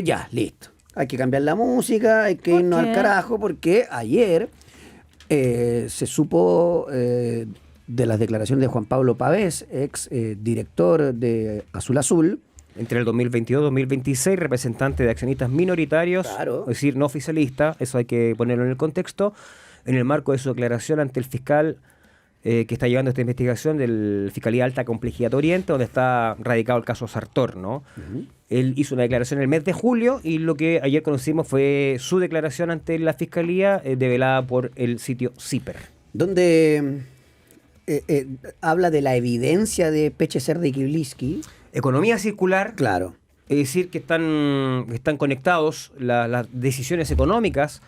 Ya, listo. Hay que cambiar la música, hay que irnos al carajo, porque ayer se supo de las declaraciones de Juan Pablo Pavés, ex director de Azul Azul. Entre el 2022 y 2026, representante de accionistas minoritarios, Claro. es decir, no oficialista, eso hay que ponerlo en el contexto, en el marco de su declaración ante el fiscal que está llevando esta investigación del Fiscalía de Alta Complejidad Oriente, donde está radicado el caso Sartor, ¿no? Él hizo una declaración el mes de julio y lo que ayer conocimos fue su declaración ante la Fiscalía, develada por el sitio CIPER. Donde habla de la evidencia de Peche Cerda y Kiblisky. Economía circular. Claro. Es decir, que están conectados las decisiones económicas,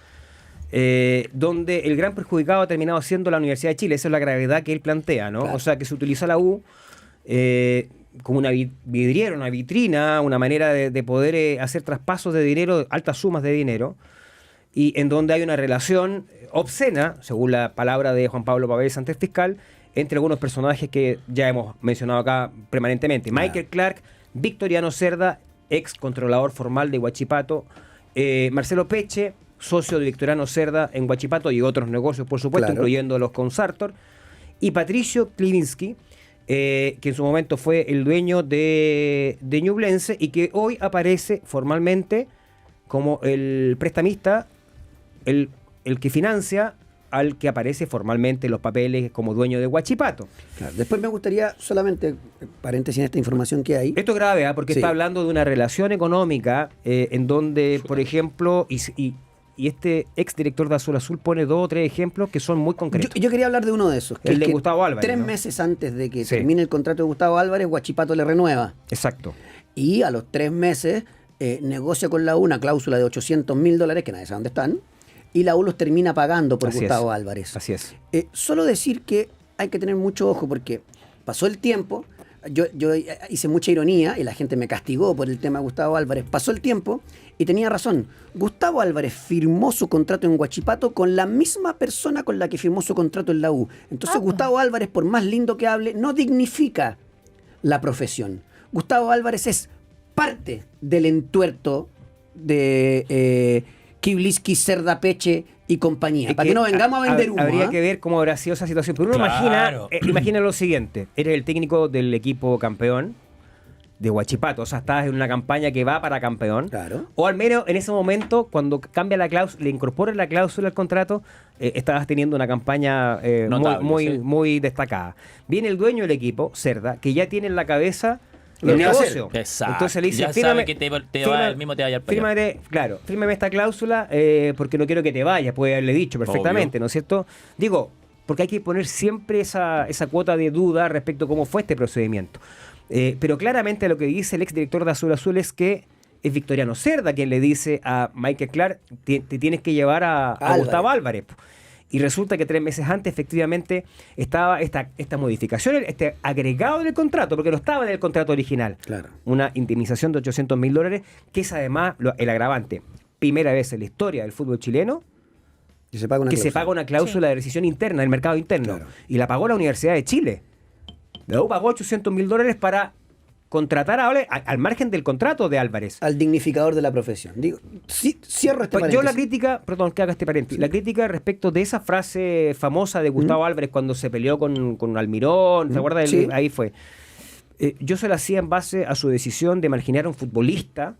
donde el gran perjudicado ha terminado siendo la Universidad de Chile. Esa es la gravedad que él plantea, ¿no? Claro. O sea, que se utiliza la U como una vidriera, una vitrina, una manera de poder hacer traspasos de dinero, altas sumas de dinero, y en donde hay una relación obscena, según la palabra de Juan Pablo Pavés ante el fiscal, entre algunos personajes que ya hemos mencionado acá permanentemente. Claro. Michael Clark, Victoriano Cerda, ex controlador formal de Huachipato, Marcelo Peche, socio de Victoriano Cerda en Huachipato y otros negocios, por supuesto, Claro. incluyendo los con Sartor, y Patricio Klivinsky, que en su momento fue el dueño de Ñublense y que hoy aparece formalmente como el prestamista, el que financia al que aparece formalmente en los papeles como dueño de Huachipato. Claro. Después me gustaría, solamente, paréntesis en esta información que hay. Esto es grave, porque Sí. está hablando de una relación económica en donde, por ejemplo, y este exdirector de Azul Azul pone 2 o 3 ejemplos que son muy concretos. Yo quería hablar de uno de esos. El es de Gustavo Álvarez, 3 ¿no? meses antes de que Sí. termine el contrato de Gustavo Álvarez, Huachipato le renueva. Exacto. Y a los 3 meses negocia con la U una cláusula de $800.000, que nadie sabe dónde están, y la U los termina pagando por Así Gustavo es. Álvarez. Así es. Solo decir que hay que tener mucho ojo, porque pasó el tiempo, yo hice mucha ironía y la gente me castigó por el tema de Gustavo Álvarez. Pasó el tiempo y tenía razón. Gustavo Álvarez firmó su contrato en Huachipato con la misma persona con la que firmó su contrato en la U. Entonces Gustavo Álvarez, por más lindo que hable, no dignifica la profesión. Gustavo Álvarez es parte del entuerto de Kiblisky, Cerda, Peche y compañía. Es Para que no vengamos a vender humo. Habría ¿ah? que ver cómo habrá sido esa situación. Pero uno Claro. imagina lo siguiente. Eres el técnico del equipo campeón de Huachipato. O sea, estás en una campaña que va para campeón. Claro. O al menos en ese momento, cuando cambia la cláusula, le incorporan la cláusula al contrato, estabas teniendo una campaña Notable, muy sí. muy destacada. Viene el dueño del equipo, Cerda, que ya tiene en la cabeza Lo el que va a hacer. negocio. Exacto. Entonces le dice, Ya sabe que el mismo te va a llevar para allá. fírmame esta cláusula porque no quiero que te vayas, puede haberle dicho perfectamente, Obvio. ¿no es cierto? Digo, porque hay que poner siempre esa cuota de duda respecto a cómo fue este procedimiento. Pero claramente lo que dice el exdirector de Azul Azul es que es Victoriano Cerda quien le dice a Michael Clark, te tienes que llevar a Álvarez. Gustavo Álvarez. Y resulta que 3 meses antes, efectivamente, estaba esta modificación, este agregado del contrato, porque no estaba en el contrato original. Claro. Una indemnización de $800.000, que es además el agravante. Primera vez en la historia del fútbol chileno Que se paga una que se cláusula. paga una cláusula de rescisión interna del mercado interno. Claro. Y la pagó la Universidad de Chile. La U pagó $800.000 para contratar a Álvarez al margen del contrato de Álvarez. Al dignificador de la profesión. Digo, cierro este Pues yo la paréntesis. crítica, perdón que haga este paréntesis, la crítica respecto de esa frase famosa de Gustavo Álvarez cuando se peleó con Almirón, ¿te acuerdas? Sí. Ahí fue. Yo se la hacía en base a su decisión de marginar a un futbolista,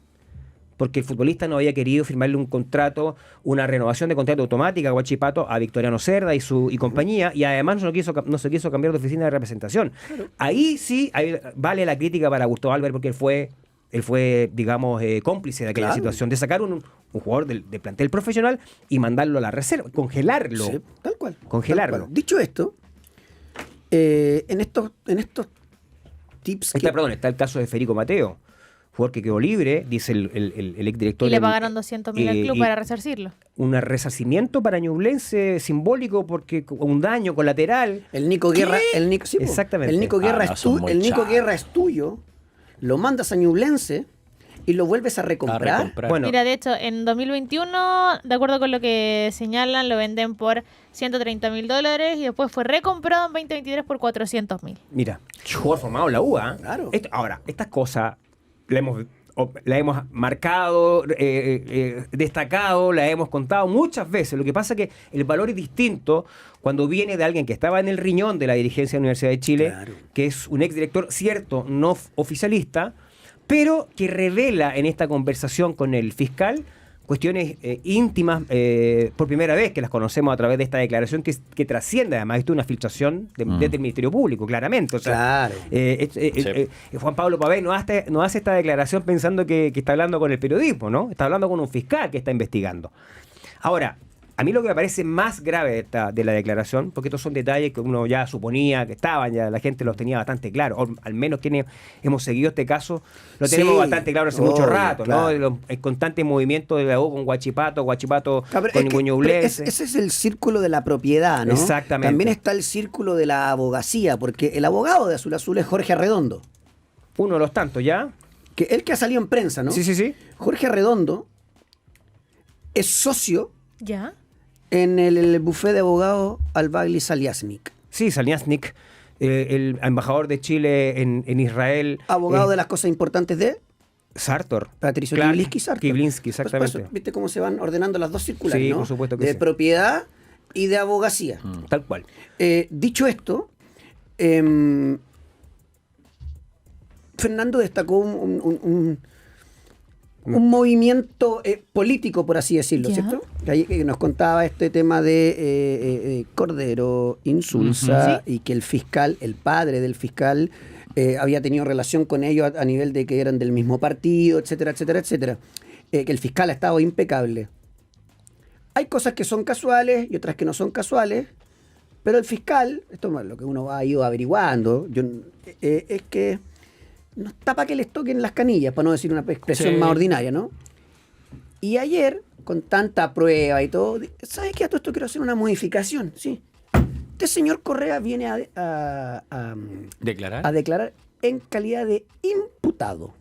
porque el futbolista no había querido firmarle un contrato, una renovación de contrato automática a Huachipato, a Victoriano Cerda y compañía, y además no se quiso cambiar de oficina de representación. Ahí sí vale la crítica para Gustavo Álvarez, porque él fue, digamos, cómplice de aquella Claro. situación, de sacar un jugador de plantel profesional y mandarlo a la reserva, congelarlo. Sí, tal cual. Congelarlo. Tal cual. Dicho esto, en estos tips Está el caso de Federico Mateo, jugador que quedó libre, dice el exdirector. Y le pagaron 200.000 al club y- para resarcirlo. un resarcimiento para Ñublense simbólico porque un daño colateral. el Nico Guerra, sí, po. Exactamente. El Nico Guerra, no, son muy el Nico chavos. Guerra es tuyo, lo mandas a Ñublense y lo vuelves a recomprar. Bueno, Mira, de hecho, en 2021, de acuerdo con lo que señalan, lo venden por $130.000 y después fue recomprado en 2023 por $400.000. mira, jugador formado en la UA. Claro. Ahora, estas cosas la hemos la hemos marcado, destacado, la hemos contado muchas veces. Lo que pasa es que el valor es distinto cuando viene de alguien que estaba en el riñón de la dirigencia de la Universidad de Chile, Claro. que es un exdirector, cierto, no oficialista, pero que revela en esta conversación con el fiscal cuestiones íntimas por primera vez, que las conocemos a través de esta declaración que trasciende además. Esto es una filtración desde el Ministerio Público, claramente. O sea, Claro. Juan Pablo Pavés no hace esta declaración pensando que está hablando con el periodismo, ¿no? Está hablando con un fiscal que está investigando. Ahora, a mí lo que me parece más grave de la declaración, porque estos son detalles que uno ya suponía que estaban, ya la gente los tenía bastante claro, o al menos quienes hemos seguido este caso, lo tenemos Sí, bastante claro hace mucho rato, claro. ¿no? El constante movimiento de la U con Guachipato Claro, pero con es que- Ñublense. ese es el círculo de la propiedad, ¿no? Exactamente. También está el círculo de la abogacía, porque el abogado de Azul Azul es Jorge Arredondo, Uno de los tantos, ¿ya? que el que ha salido en prensa, ¿no? Sí. Jorge Arredondo es socio ¿Ya? en el bufé de abogados Al-Bagli Saliasnik, Sí, Saliasnik, el embajador de Chile en Israel. abogado de las cosas importantes de Sartor. Patricio Claro, Kiblinski Sartor. Kiblinski, Pues, exactamente. por eso, ¿viste cómo se van ordenando las dos circulares, Sí, ¿no? por supuesto que de sí. propiedad y de abogacía. Tal cual. Dicho esto, Fernando destacó un movimiento político, por así decirlo, Ya. ¿cierto? Que nos contaba este tema de Cordero, Insulza, y que el fiscal, el padre del fiscal, había tenido relación con ellos a nivel de que eran del mismo partido, etcétera, etcétera, etcétera. Que el fiscal ha estado impecable. Hay cosas que son casuales y otras que no son casuales, pero el fiscal, esto es lo que uno ha ido averiguando, es que no está para que les toquen las canillas, para no decir una expresión Sí. más ordinaria, ¿no? Y ayer, con tanta prueba y todo, ¿sabes qué? A todo esto quiero hacer una modificación, sí. Este señor Correa viene a ¿Declarar? declarar en calidad de imputado.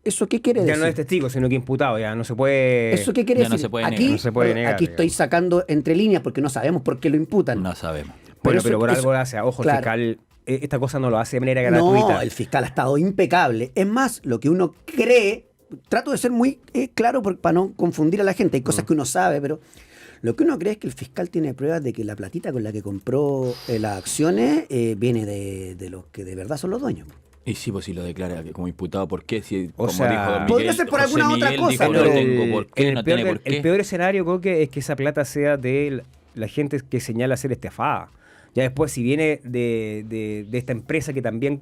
¿Eso qué quiere Ya decir? no es testigo, sino que imputado, ya no se puede... ¿Eso qué quiere ya no decir? se puede aquí negar. No se puede negar, aquí estoy digamos. sacando entre líneas porque no sabemos por qué lo imputan. No sabemos. Bueno, eso- pero por eso- algo lo hace. Ojo, claro. el fiscal, esta cosa no lo hace de manera gratuita. No, el fiscal ha estado impecable. Es más, lo que uno cree, trato de ser muy claro para no confundir a la gente. Hay cosas que uno sabe, pero lo que uno cree es que el fiscal tiene pruebas de que la platita con la que compró las acciones viene de los que de verdad son los dueños. Y sí, pues si lo declara como imputado, ¿por qué? Si, O como sea, dijo don podría Miguel, ser por José alguna otra Miguel cosa, dijo, pero no tengo por qué, el no peor, tiene por qué. el peor escenario creo que es que esa plata sea de la gente que señala ser estafada. Ya después, si viene de esta empresa que también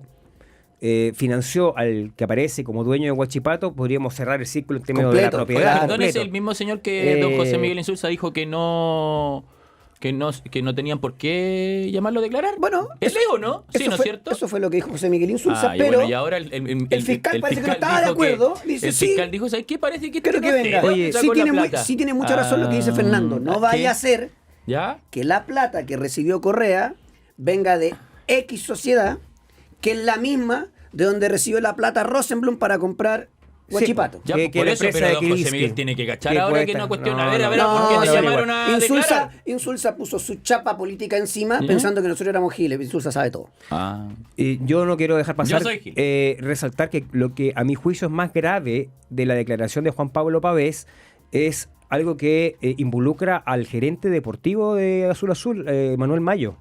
financió al que aparece como dueño de Huachipato, podríamos cerrar el círculo en términos de la Completo, propiedad. claro. Perdón, es completo. el mismo señor que don José Eh, Miguel Insulza dijo que no tenían por qué llamarlo a declarar. Bueno, ¿es leo, no? Sí, eso ¿no es fue, cierto? Eso fue lo que dijo José Miguel Insulza, Ah, y pero bueno, y ahora el fiscal parece que no estaba de dijo acuerdo, dice, el sí, fiscal dijo, ¿sabes qué? Parece que creo que no sé, venga. ¿dónde Oye, sacó la plata? sí tiene mucha razón lo que dice Fernando. No ¿qué? vaya a ser ¿Ya? que la plata que recibió Correa venga de X sociedad, que es la misma de donde recibió la plata Rosenblum para comprar Huachipato. Ya, Que por la eso, empresa pero de don José Kiblinski. Miguel tiene que cachar Que ahora cuesta. que no cuestión. No, A ver, no, ¿por no, qué no, le no, llamaron a declarar? Insulza puso su chapa política encima pensando que nosotros éramos giles. Insulza sabe todo. Ah. Yo no quiero dejar pasar Yo soy Gil. resaltar que lo que a mi juicio es más grave de la declaración de Juan Pablo Pavés es algo que involucra al gerente deportivo de Azul Azul, Manuel Mayo.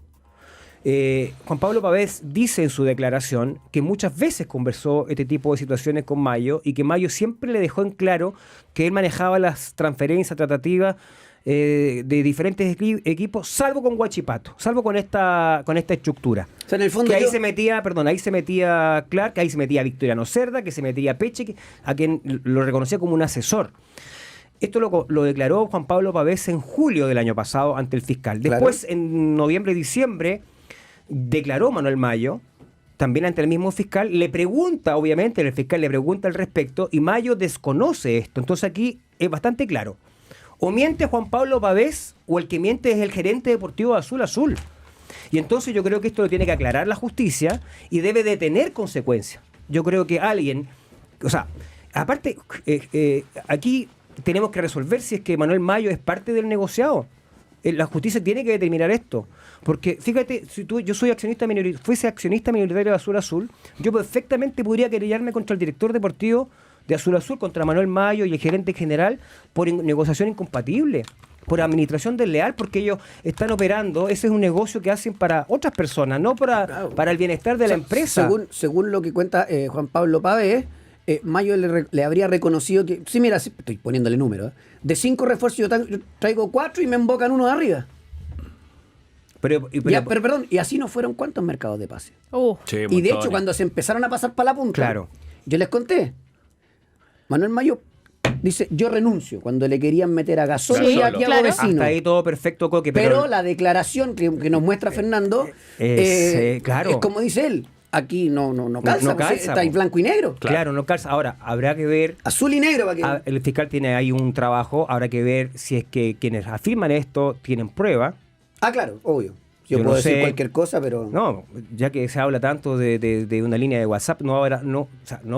Juan Pablo Pavés dice en su declaración que muchas veces conversó este tipo de situaciones con Mayo y que Mayo siempre le dejó en claro que él manejaba las transferencias tratativas de diferentes equipos, salvo con Huachipato, salvo con esta estructura. O sea, en el fondo Que ahí yo- se metía Clark, ahí se metía Victoriano Cerda, que se metía Peche, a quien lo reconocía como un asesor. Esto lo declaró Juan Pablo Pavés en julio del año pasado ante el fiscal. Después, Claro. en noviembre y diciembre, declaró Manuel Mayo, también ante el mismo fiscal, le pregunta, obviamente, el fiscal le pregunta al respecto, y Mayo desconoce esto. Entonces aquí es bastante claro. O miente Juan Pablo Pavés, o el que miente es el gerente deportivo de Azul Azul. Y entonces yo creo que esto lo tiene que aclarar la justicia y debe de tener consecuencias. Yo creo que alguien, o sea, aparte, aquí tenemos que resolver si es que Manuel Mayo es parte del negociado. La justicia tiene que determinar esto. Porque, fíjate, si yo soy fuese accionista minoritario de Azul Azul, yo perfectamente podría querellarme contra el director deportivo de Azul Azul, contra Manuel Mayo y el gerente general por negociación incompatible, por administración desleal, porque ellos están operando, ese es un negocio que hacen para otras personas, no para el bienestar de la empresa. Según lo que cuenta Juan Pablo Pavés, Mayo le habría reconocido que, sí, mira, estoy poniéndole números, de 5 refuerzos yo traigo 4 y me embocan uno de arriba. Pero perdón, y así no fueron cuántos mercados de pase. Sí, Y de hecho, montones. cuando se empezaron a pasar para la punta, Claro. yo les conté, Manuel Mayo dice, yo renuncio, cuando le querían meter a Gasol Sí, y a claro. Thiago Vecino. Hasta ahí todo perfecto, Coque, Pero la declaración que nos muestra Fernando claro. es como dice él, aquí no calza, no calza, está en blanco y negro. Claro, no calza. Ahora, habrá que ver. Azul y negro para que... El fiscal tiene ahí un trabajo, habrá que ver si es que quienes afirman esto tienen prueba. Claro, obvio. Yo Yo puedo no decir sé. cualquier cosa, pero... No, ya que se habla tanto de una línea de WhatsApp, no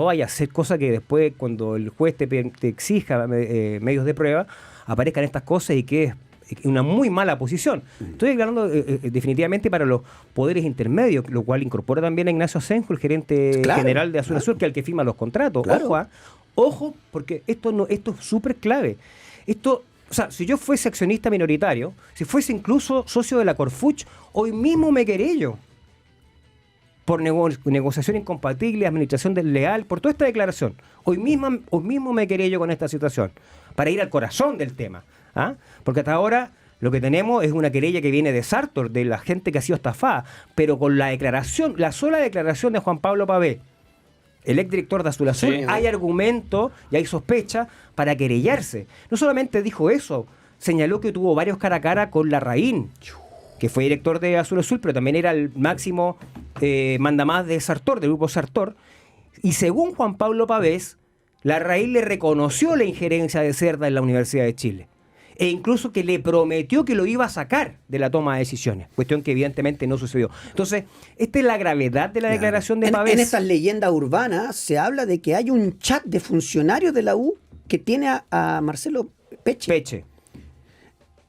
vaya a ser cosa que después, cuando el juez te exija medios de prueba, aparezcan estas cosas y que es una muy mala posición. Estoy hablando definitivamente para los poderes intermedios, lo cual incorpora también a Ignacio Asenjo, el gerente general de Azul Azul, que es el que firma los contratos. Claro. Ojo, porque esto es súper clave. O sea, si yo fuese accionista minoritario, si fuese incluso socio de la Corfuch, hoy mismo me querello por negociación incompatible, administración desleal, por toda esta declaración. Hoy mismo me querello con esta situación, para ir al corazón del tema. Porque hasta ahora lo que tenemos es una querella que viene de Sartor, de la gente que ha sido estafada, pero con la sola declaración de Juan Pablo Pavés, el exdirector de Azul Azul, Sí. hay argumento y hay sospecha para querellarse. No solamente dijo eso, señaló que tuvo varios cara a cara con Larraín, que fue director de Azul Azul, pero también era el máximo mandamás de Sartor, del grupo Sartor. Y según Juan Pablo Pavés, Larraín le reconoció la injerencia de Cerda en la Universidad de Chile. E incluso que le prometió que lo iba a sacar de la toma de decisiones, cuestión que evidentemente no sucedió. Entonces, esta es la gravedad de la declaración de Pavés. En estas leyendas urbanas se habla de que hay un chat de funcionarios de la U que tiene a Marcelo Peche.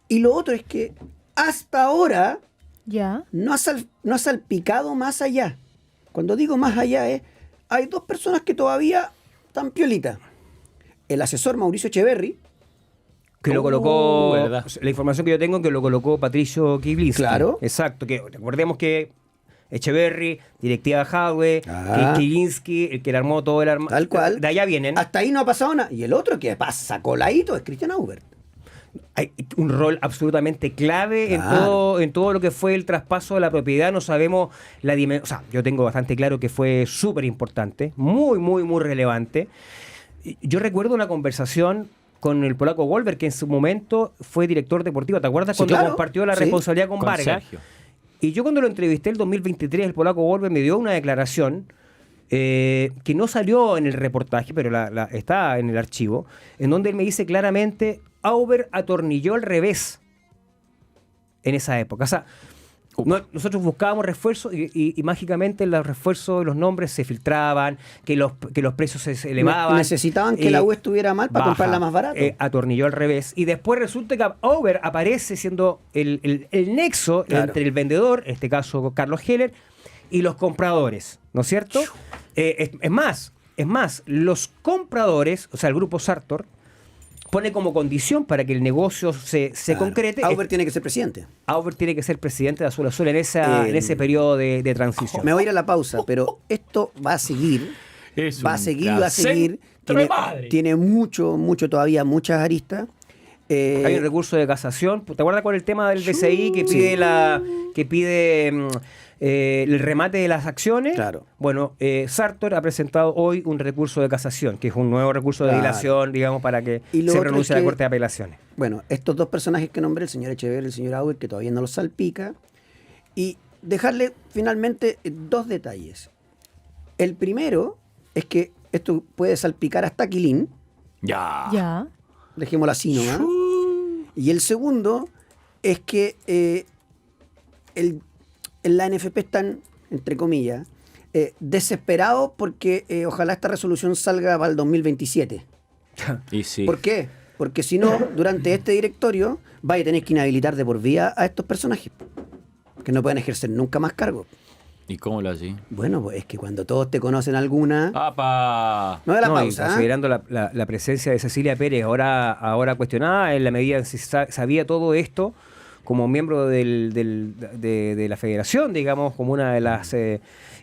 Y lo otro es que hasta ahora Ya. no ha salpicado más allá. Cuando digo más allá hay 2 personas que todavía están piolitas. El asesor Mauricio Echeverry, Que lo colocó, ¿verdad? la información que yo tengo, que lo colocó Patricio Kiblinski. Claro. Exacto, que recordemos que Echeverry, directiva de Hadwe, Kiblinski, el que le armó todo el arma. tal cual. De allá vienen. Hasta ahí no ha pasado nada. Y el otro que pasa coladito es Christian Aubert. Hay un rol absolutamente clave Claro. en todo lo que fue el traspaso de la propiedad. No sabemos la dimensión. O sea, yo tengo bastante claro que fue súper importante, muy, muy, muy relevante. Yo recuerdo una conversación con el polaco Wolver, que en su momento fue director deportivo. ¿Te acuerdas Sí, cuando claro. compartió la Sí. responsabilidad con Con Vargas? Sergio. Y yo cuando lo entrevisté el 2023, el polaco Wolver me dio una declaración que no salió en el reportaje, pero está en el archivo, en donde él me dice claramente, Auber atornilló al revés en esa época. O sea, nosotros buscábamos refuerzos y mágicamente los refuerzos, los nombres se filtraban, que los precios se elevaban. Necesitaban que la U estuviera mal para baja, comprarla más barato. Atornilló al revés. Y después resulta que Auber aparece siendo el nexo Claro. entre el vendedor, en este caso Carlos Heller, y los compradores, ¿no es cierto? Es más, los compradores, o sea, el grupo Sartor, pone como condición para que el negocio se Claro. concrete. Aubert tiene que ser presidente. Auber tiene que ser presidente de Azul Azul en ese periodo de transición. Me voy a ir a la pausa, pero esto va a seguir. Es Va a un seguir, va a seguir. centro de madre. Tiene mucho todavía, muchas aristas. Hay un recurso de casación. ¿Te acuerdas con el tema del DCI que pide el remate de las acciones? Claro. Bueno, Sartor ha presentado hoy un recurso de casación, que es un nuevo recurso de Claro. dilación, digamos, para que Y lo se otro renuncie es a la que- Corte de Apelaciones. Bueno, estos 2 personajes que nombré, el señor Echeverri y el señor Aubert, que todavía no los salpica. Y dejarle finalmente 2 detalles. El primero es que esto puede salpicar hasta Quilín. Ya. Dejémoslo así nomás. Y el segundo es que en la NFP están, entre comillas, desesperados porque ojalá esta resolución salga para el 2027. Y sí. ¿Por qué? porque si no, durante este directorio vais a tener que inhabilitar de por vida a estos personajes, que no pueden ejercer nunca más cargo. ¿Y cómo lo así? Bueno, pues es que cuando todos te conocen alguna... ¡Apa! No de la No, y pausa, ¿eh? considerando la presencia de Cecilia Pérez ahora cuestionada, en la medida en que sabía todo esto, como miembro de la federación, digamos, como una de las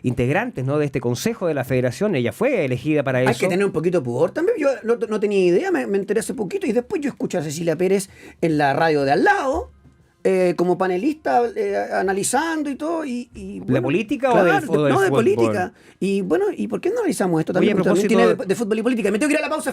integrantes, ¿no?, de este consejo de la federación, ella fue elegida para eso. Hay que tener un poquito de pudor también. Yo no tenía idea, me enteré hace poquito y después yo escuché a Cecilia Pérez en la radio de al lado, como panelista, analizando y todo. Y, ¿La bueno, política claro, o del fútbol? No, de política. Y bueno, ¿y por qué no analizamos esto Oye, también? a Porque también propósito tiene de fútbol y política. Me tengo que ir a la pausa, Feña.